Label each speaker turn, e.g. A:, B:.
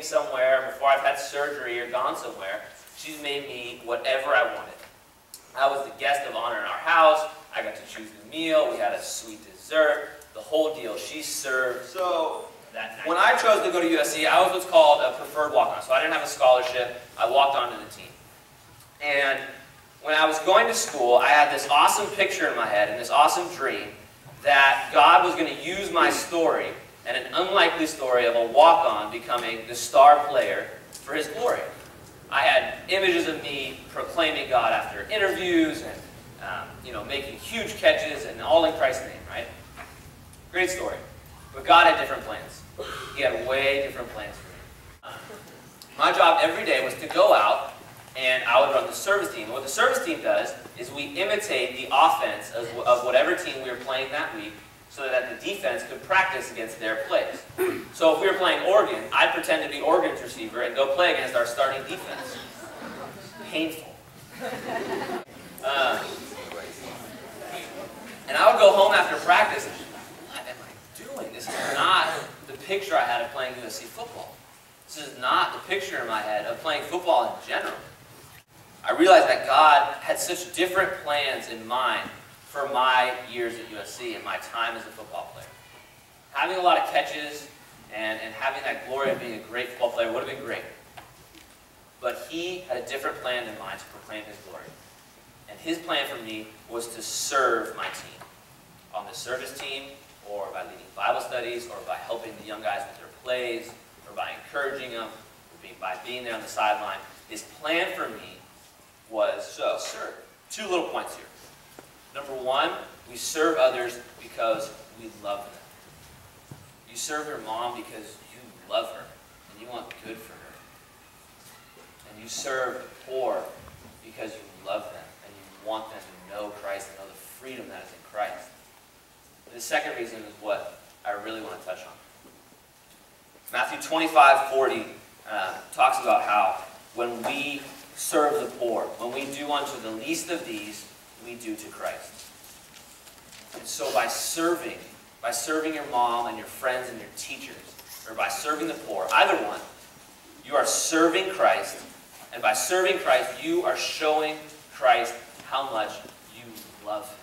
A: moving somewhere, before I've had surgery or gone somewhere, she's made me whatever I wanted. I was the guest of honor in our house. I got to choose the meal. We had a sweet dessert. The whole deal. She served. So that night, when I chose to go to USC, I was what's called a preferred walk-on. So I didn't have a scholarship. I walked onto the team. And when I was going to school, I had this awesome picture in my head and this awesome dream that God was going to use my story and an unlikely story of a walk-on becoming the star player for His glory. I had images of me proclaiming God after interviews and making huge catches, and all in Christ's name, right? Great story. But God had different plans. He had way different plans for me. My job every day was to go out, and I would run the service team. And what the service team does is we imitate the offense of whatever team we were playing that week, so that the defense could practice against their plays. So if we were playing Oregon, I'd pretend to be Oregon's receiver and go play against our starting defense. Painful. And I would go home after practice and what am I doing? This is not the picture I had of playing USC football. This is not the picture in my head of playing football in general. I realized that God had such different plans in mind for my years at USC and my time as a football player. Having a lot of catches and having that glory of being a great football player would have been great. But He had a different plan in mind to proclaim His glory. And His plan for me was to serve my team. On the service team, or by leading Bible studies, or by helping the young guys with their plays, or by encouraging them, or by being there on the sideline. His plan for me was to serve. 2 little points here. Number 1, we serve others because we love them. You serve your mom because you love her and you want good for her. And you serve the poor because you love them and you want them to know Christ and know the freedom that is in Christ. The second reason is what I really want to touch on. Matthew 25:40 talks about how when we serve the poor, when we do unto the least of these, we do to Christ. And so by serving your mom and your friends and your teachers, or by serving the poor, either one, you are serving Christ, and by serving Christ, you are showing Christ how much you love Him.